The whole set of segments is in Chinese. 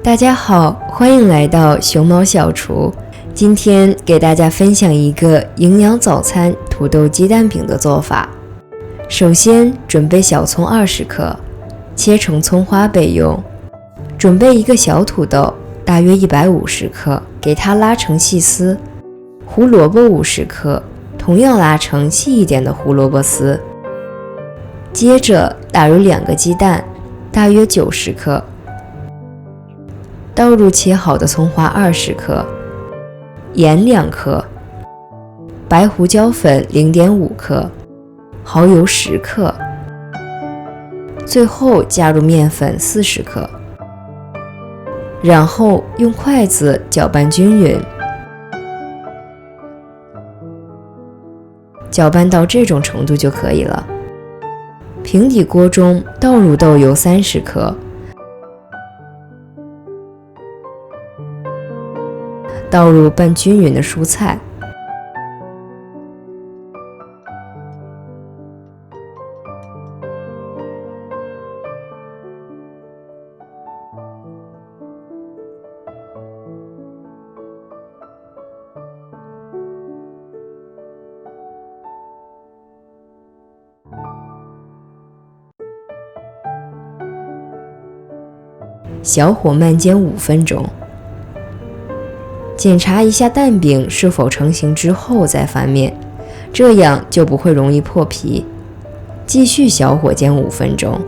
大家好，欢迎来到熊猫小厨。今天给大家分享一个营养早餐土豆鸡蛋饼的做法。首先准备小葱20克，切成葱花备用。准备一个小土豆，大约150克，给它拉成细丝。胡萝卜50克，同样拉成细一点的胡萝卜丝。接着打入2个鸡蛋，大约90克。倒入切好的葱花20克，盐2克，白胡椒粉0.5克，蚝油10克，最后加入面粉40克，然后用筷子搅拌均匀，搅拌到这种程度就可以了。平底锅中倒入豆油30克，倒入拌均匀的蔬菜，小火慢煎5分钟。检查一下蛋饼是否成型之后再翻面，这样就不会容易破皮。继续小火煎5分钟。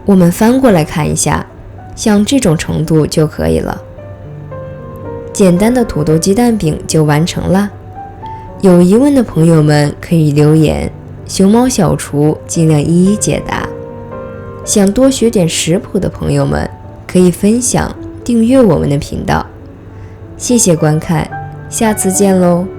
我们翻过来看一下，像这种程度就可以了。简单的土豆鸡蛋饼就完成啦。有疑问的朋友们可以留言，熊猫小厨尽量一一解答。想多学点食谱的朋友们可以分享订阅我们的频道，谢谢观看，下次见喽。